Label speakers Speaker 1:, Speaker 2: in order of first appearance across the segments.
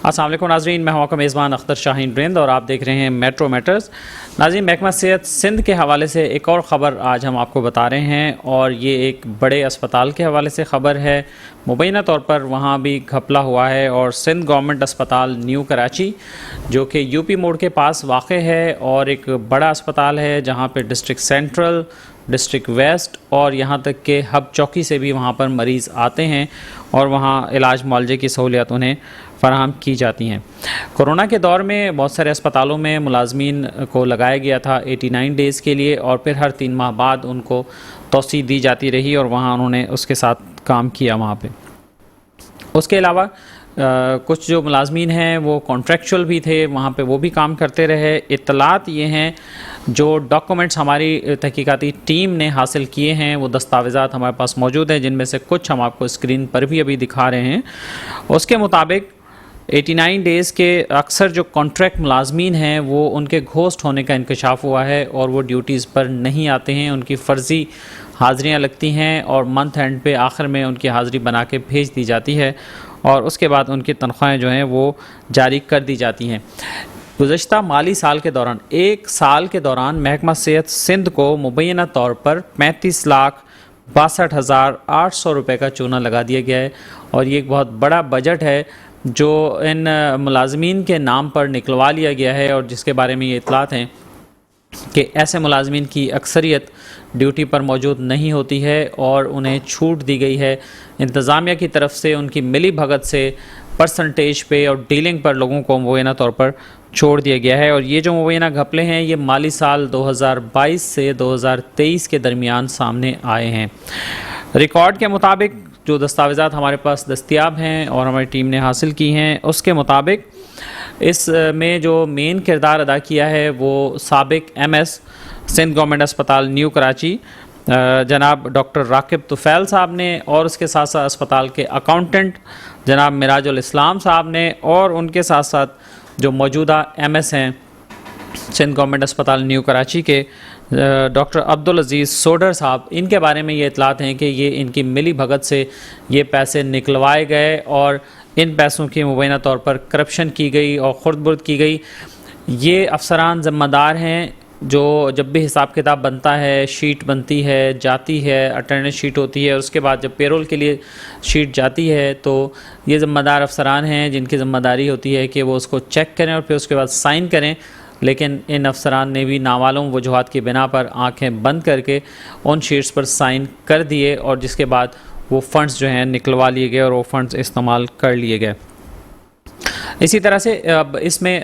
Speaker 1: السلام علیکم ناظرین، میں ہوں آپ کا میزبان اختر شاہین رند اور آپ دیکھ رہے ہیں میٹرو میٹرز۔ ناظرین، محکمہ صحت سندھ کے حوالے سے ایک اور خبر آج ہم آپ کو بتا رہے ہیں، اور یہ ایک بڑے اسپتال کے حوالے سے خبر ہے۔ مبینہ طور پر وہاں بھی گھپلا ہوا ہے، اور سندھ گورنمنٹ اسپتال نیو کراچی جو کہ یو پی موڑ کے پاس واقع ہے اور ایک بڑا اسپتال ہے جہاں پہ ڈسٹرکٹ سینٹرل، ڈسٹرکٹ ویسٹ اور یہاں تک کہ ہب چوکی سے بھی وہاں پر مریض آتے ہیں اور وہاں علاج معالجے کی سہولیات انہیں فراہم کی جاتی ہیں۔ کورونا کے دور میں بہت سارے اسپتالوں میں ملازمین کو لگایا گیا تھا 89 ڈیز کے لیے، اور پھر ہر 3 ماہ بعد ان کو توسیع دی جاتی رہی اور وہاں انہوں نے اس کے ساتھ کام کیا وہاں پہ۔ اس کے علاوہ کچھ جو ملازمین ہیں وہ کانٹریکچول بھی تھے وہاں پہ، وہ بھی کام کرتے رہے۔ اطلاعات یہ ہیں، جو ڈاکومنٹس ہماری تحقیقاتی ٹیم نے حاصل کیے ہیں، وہ دستاویزات ہمارے پاس موجود ہیں، جن میں سے کچھ ہم آپ کو اسکرین پر بھی ابھی دکھا رہے ہیں۔ اس کے مطابق 89 ڈیز کے اکثر جو کانٹریکٹ ملازمین ہیں وہ ان کے گھوسٹ ہونے کا انکشاف ہوا ہے اور وہ ڈیوٹیز پر نہیں آتے ہیں، ان کی فرضی حاضریاں لگتی ہیں اور منتھ اینڈ پہ آخر میں ان کی حاضری بنا کے بھیج دی جاتی ہے، اور اس کے بعد ان کی تنخواہیں جو ہیں وہ جاری کر دی جاتی ہیں۔ گزشتہ مالی سال کے دوران، ایک سال کے دوران محکمہ صحت سندھ کو مبینہ طور پر 35,62,800 روپے کا چونا لگا دیا گیا ہے، اور یہ ایک بہت بڑا بجٹ ہے جو ان ملازمین کے نام پر نکلوا لیا گیا ہے، اور جس کے بارے میں یہ اطلاعات ہیں کہ ایسے ملازمین کی اکثریت ڈیوٹی پر موجود نہیں ہوتی ہے اور انہیں چھوٹ دی گئی ہے انتظامیہ کی طرف سے، ان کی ملی بھگت سے پرسنٹیج پہ اور ڈیلنگ پر لوگوں کو مبینہ طور پر چھوڑ دیا گیا ہے۔ اور یہ جو مبینہ گھپلے ہیں یہ مالی سال 2022 سے 2023 کے درمیان سامنے آئے ہیں۔ ریکارڈ کے مطابق جو دستاویزات ہمارے پاس دستیاب ہیں اور ہماری ٹیم نے حاصل کی ہیں، اس کے مطابق اس میں جو مین کردار ادا کیا ہے وہ سابق ایم ایس سندھ گورنمنٹ اسپتال نیو کراچی جناب ڈاکٹر راکب طفیل صاحب نے، اور اس کے ساتھ ساتھ اسپتال کے اکاؤنٹنٹ جناب مراج الاسلام صاحب نے، اور ان کے ساتھ ساتھ جو موجودہ ایم ایس ہیں سندھ گورنمنٹ اسپتال نیو کراچی کے ڈاکٹر عبدالعزیز سوڈر صاحب، ان کے بارے میں یہ اطلاعات ہیں کہ یہ ان کی ملی بھگت سے یہ پیسے نکلوائے گئے اور ان پیسوں کی مبینہ طور پر کرپشن کی گئی اور خرد برد کی گئی۔ یہ افسران ذمہ دار ہیں جو جب بھی حساب کتاب بنتا ہے، شیٹ بنتی ہے، جاتی ہے، اٹینڈنس شیٹ ہوتی ہے، اس کے بعد جب پیرول کے لیے شیٹ جاتی ہے تو یہ ذمہ دار افسران ہیں جن کی ذمہ داری ہوتی ہے کہ وہ اس کو چیک کریں اور پھر اس کے بعد سائن کریں، لیکن ان افسران نے بھی نامعلوم وجوہات کی بنا پر آنکھیں بند کر کے ان شیٹس پر سائن کر دیے، اور جس کے بعد وہ فنڈز جو ہیں نکلوا لیے گئے اور وہ فنڈز استعمال کر لیے گئے۔ اسی طرح سے اب اس میں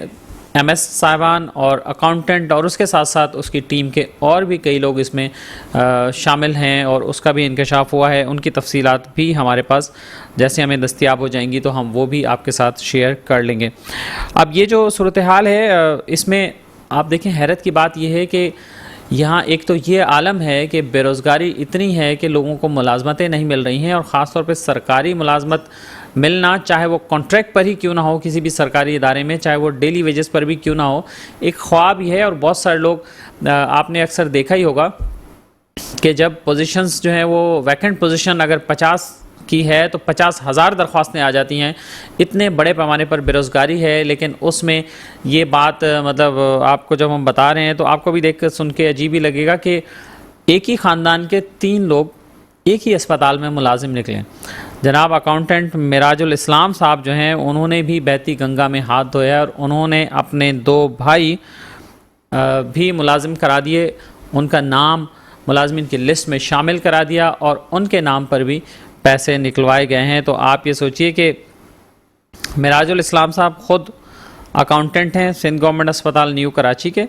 Speaker 1: ایم ایس صاحبان اور اکاؤنٹنٹ اور اس کے ساتھ ساتھ اس کی ٹیم کے اور بھی کئی لوگ اس میں شامل ہیں، اور اس کا بھی انکشاف ہوا ہے۔ ان کی تفصیلات بھی ہمارے پاس جیسے ہمیں دستیاب ہو جائیں گی تو ہم وہ بھی آپ کے ساتھ شیئر کر لیں گے۔ اب یہ جو صورتحال ہے اس میں آپ دیکھیں، حیرت کی بات یہ ہے کہ یہاں ایک تو یہ عالم ہے کہ بے روزگاری اتنی ہے کہ لوگوں کو ملازمتیں نہیں مل رہی ہیں، اور خاص طور پہ سرکاری ملازمت ملنا، چاہے وہ کانٹریکٹ پر ہی کیوں نہ ہو کسی بھی سرکاری ادارے میں، چاہے وہ ڈیلی ویجز پر بھی کیوں نہ ہو، ایک خواب ہی ہے۔ اور بہت سارے لوگ آپ نے اکثر دیکھا ہی ہوگا کہ جب پوزیشنز جو ہیں وہ ویکنٹ پوزیشن اگر 50 کی ہے تو 50,000 درخواستیں آ جاتی ہیں، اتنے بڑے پیمانے پر بے روزگاری ہے۔ لیکن اس میں یہ بات مطلب آپ کو جب ہم بتا رہے ہیں تو آپ کو بھی دیکھ کر سن کے عجیب ہی لگے گا کہ ایک ہی خاندان کے 3 لوگ ایک ہی اسپتال میں ملازم نکلیں۔ جناب اکاؤنٹنٹ مراج الاسلام صاحب جو ہیں انہوں نے بھی بہتی گنگا میں ہاتھ دھویا، اور انہوں نے اپنے 2 بھائی بھی ملازم کرا دیے، ان کا نام ملازمین کی لسٹ میں شامل کرا دیا، اور ان کے نام پر بھی پیسے نکلوائے گئے ہیں۔ تو آپ یہ سوچئے کہ مراج الاسلام صاحب خود اکاؤنٹنٹ ہیں سندھ گورنمنٹ اسپتال نیو کراچی کے،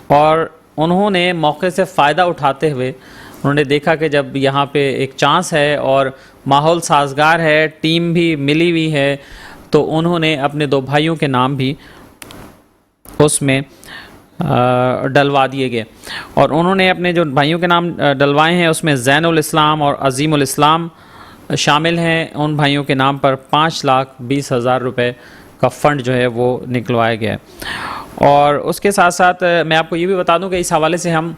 Speaker 1: اور انہوں نے موقع سے فائدہ اٹھاتے ہوئے انہوں نے دیکھا کہ جب یہاں پہ ایک چانس ہے اور ماحول سازگار ہے، ٹیم بھی ملی ہوئی ہے، تو انہوں نے اپنے 2 بھائیوں کے نام بھی اس میں ڈلوا دیے گئے، اور انہوں نے اپنے جو بھائیوں کے نام ڈلوائے ہیں اس میں زین الاسلام اور عظیم الاسلام شامل ہیں۔ ان بھائیوں کے نام پر 5,20,000 روپے کا فنڈ جو ہے وہ نکلوایا گیا ہے۔ اور اس کے ساتھ ساتھ میں آپ کو یہ بھی بتا دوں کہ اس حوالے سے ہم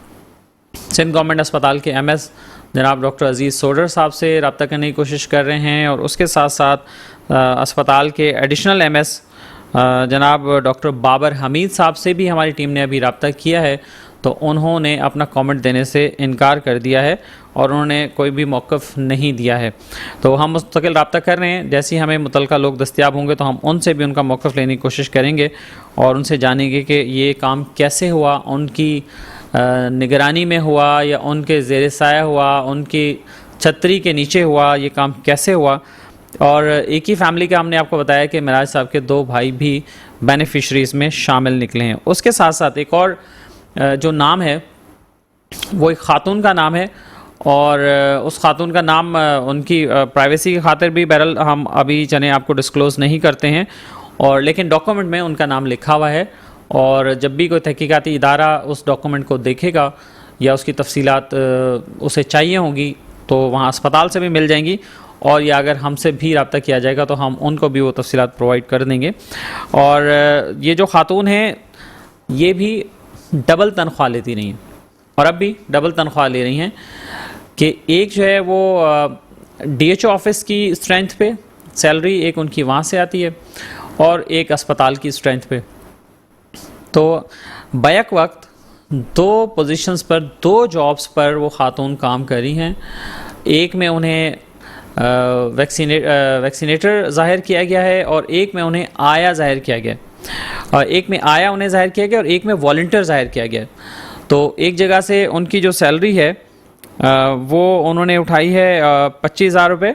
Speaker 1: سندھ گورنمنٹ اسپتال کے ایم ایس جناب ڈاکٹر عزیز سوڈر صاحب سے رابطہ کرنے کی کوشش کر رہے ہیں، اور اس کے ساتھ ساتھ اسپتال کے ایڈیشنل ایم ایس جناب ڈاکٹر بابر حمید صاحب سے بھی ہماری ٹیم نے ابھی رابطہ کیا ہے، تو انہوں نے اپنا کامنٹ دینے سے انکار کر دیا ہے اور انہوں نے کوئی بھی موقف نہیں دیا ہے. تو ہم مستقل رابطہ کر رہے ہیں، جیسے ہی ہمیں متعلقہ لوگ دستیاب ہوں گے تو ہم ان سے بھی ان کا موقف لینے کی کوشش کریں گے اور ان سے جانیں گے کہ یہ کام کیسے ہوا، ان کی نگرانی میں ہوا یا ان کے زیر سایہ ہوا، ان کی چھتری کے نیچے ہوا، یہ کام کیسے ہوا. اور ایک ہی فیملی کا ہم نے آپ کو بتایا کہ معراج صاحب کے 2 بھائی بھی بینیفیشریز میں شامل نکلے ہیں. اس کے ساتھ ساتھ ایک اور جو نام ہے وہ ایک خاتون کا نام ہے، اور اس خاتون کا نام ان کی پرائیویسی کی خاطر بھی بہرحال ہم ابھی چلیں آپ کو ڈسکلوز نہیں کرتے ہیں، اور لیکن ڈاکومنٹ میں ان کا نام لکھا ہوا ہے، اور جب بھی کوئی تحقیقاتی ادارہ اس ڈاکومنٹ کو دیکھے گا یا اس کی تفصیلات اسے چاہیے ہوں گی تو وہاں اسپتال سے بھی مل جائیں گی، اور یا اگر ہم سے بھی رابطہ کیا جائے گا تو ہم ان کو بھی وہ تفصیلات پرووائڈ کر دیں گے. اور یہ جو خاتون ہیں یہ بھی ڈبل تنخواہ لیتی نہیں ہیں، اور اب بھی ڈبل تنخواہ لے رہی ہیں کہ ایک جو ہے وہ ڈی ایچ او آفس کی اسٹرینتھ پہ سیلری ایک ان کی وہاں سے آتی ہے، اور ایک اسپتال کی اسٹرینتھ پہ. تو بیک وقت 2 پوزیشنز پر 2 جابز پر وہ خاتون کام کر رہی ہیں. ایک میں انہیں ویکسینیٹر ظاہر کیا گیا ہے، اور ایک میں انہیں آیا ظاہر کیا گیا ہے، اور ایک میں آیا انہیں ظاہر کیا گیا اور ایک میں والنٹیئر ظاہر کیا گیا. تو ایک جگہ سے ان کی جو سیلری ہے وہ انہوں نے اٹھائی ہے 25,000 روپے،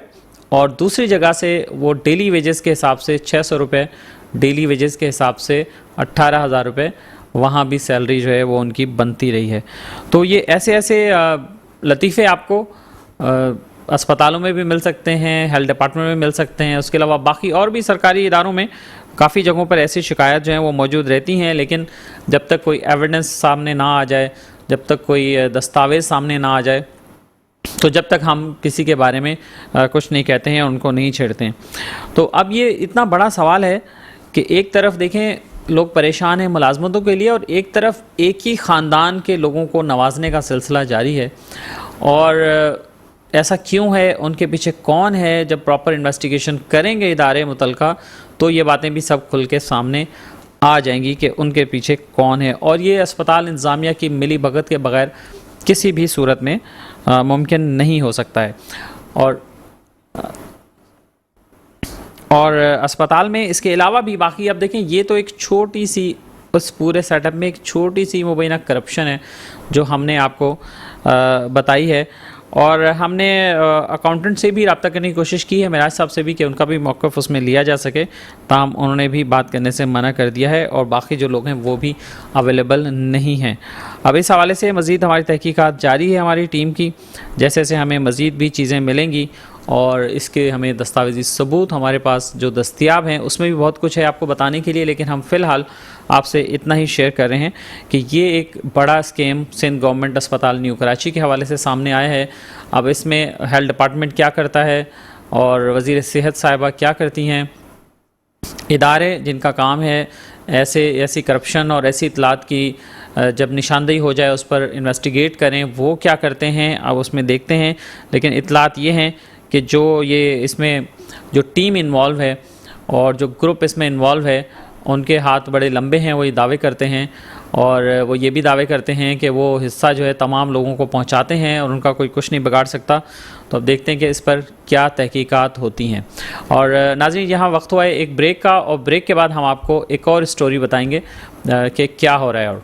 Speaker 1: اور دوسری جگہ سے وہ ڈیلی ویجز کے حساب سے 600 روپے، ڈیلی ویجز کے حساب سے 18,000 روپے وہاں بھی سیلری جو ہے وہ ان کی بنتی رہی ہے. تو یہ ایسے لطیفے آپ کو اسپتالوں میں بھی مل سکتے ہیں، ہیلتھ ڈپارٹمنٹ میں مل سکتے ہیں، اس کے علاوہ باقی اور بھی سرکاری اداروں میں کافی جگہوں پر ایسی شکایات جو ہیں وہ موجود رہتی ہیں. لیکن جب تک کوئی ایویڈنس سامنے نہ آ جائے، جب تک کوئی دستاویز سامنے نہ آ جائے، تو جب تک ہم کسی کے بارے میں کچھ نہیں کہتے ہیں، ان کو نہیں چھیڑتے ہیں. تو اب یہ اتنا بڑا سوال ہے کہ ایک طرف دیکھیں لوگ پریشان ہیں ملازمتوں کے لیے، اور ایک طرف ایک ہی خاندان کے لوگوں کو نوازنے کا سلسلہ جاری ہے. اور ایسا کیوں ہے، ان کے پیچھے کون ہے؟ جب پراپر انویسٹیگیشن کریں گے ادارے متعلقہ تو یہ باتیں بھی سب کھل کے سامنے آ جائیں گی کہ ان کے پیچھے کون ہے. اور یہ اسپتال انتظامیہ کی ملی بھگت کے بغیر کسی بھی صورت میں ممکن نہیں ہو سکتا ہے. اور اسپتال میں اس کے علاوہ بھی باقی اب دیکھیں، یہ تو ایک چھوٹی سی اس پورے سیٹ اپ میں ایک چھوٹی سی مبینہ کرپشن ہے جو ہم نے آپ کو بتائی ہے. اور ہم نے اکاؤنٹنٹ سے بھی رابطہ کرنے کی کوشش کی ہے، معراج صاحب سے بھی، کہ ان کا بھی موقف اس میں لیا جا سکے، تاہم انہوں نے بھی بات کرنے سے منع کر دیا ہے، اور باقی جو لوگ ہیں وہ بھی اویلیبل نہیں ہیں. اب اس حوالے سے مزید ہماری تحقیقات جاری ہے ہماری ٹیم کی. جیسے جیسے ہمیں مزید بھی چیزیں ملیں گی اور اس کے ہمیں دستاویزی ثبوت ہمارے پاس جو دستیاب ہیں اس میں بھی بہت کچھ ہے آپ کو بتانے کے لیے، لیکن ہم فی الحال آپ سے اتنا ہی شیئر کر رہے ہیں کہ یہ ایک بڑا اسکیم سندھ گورنمنٹ اسپتال نیو کراچی کے حوالے سے سامنے آیا ہے. اب اس میں ہیلتھ ڈپارٹمنٹ کیا کرتا ہے اور وزیر صحت صاحبہ کیا کرتی ہیں، ادارے جن کا کام ہے ایسی کرپشن اور ایسی اطلاعات کی جب نشاندہی ہو جائے اس پر انویسٹیگیٹ کریں، وہ کیا کرتے ہیں اب اس میں دیکھتے ہیں. لیکن اطلاعات یہ ہیں کہ جو یہ اس میں جو ٹیم انوالو ہے اور جو گروپ اس میں انوالو ہے ان کے ہاتھ بڑے لمبے ہیں، وہ یہ دعوے کرتے ہیں، اور وہ یہ بھی دعوے کرتے ہیں کہ وہ حصہ جو ہے تمام لوگوں کو پہنچاتے ہیں اور ان کا کوئی کچھ نہیں بگاڑ سکتا. تو اب دیکھتے ہیں کہ اس پر کیا تحقیقات ہوتی ہیں. اور ناظرین یہاں وقت ہوا ہے ایک بریک کا، اور بریک کے بعد ہم آپ کو ایک اور سٹوری بتائیں گے کہ کیا ہو رہا ہے. اور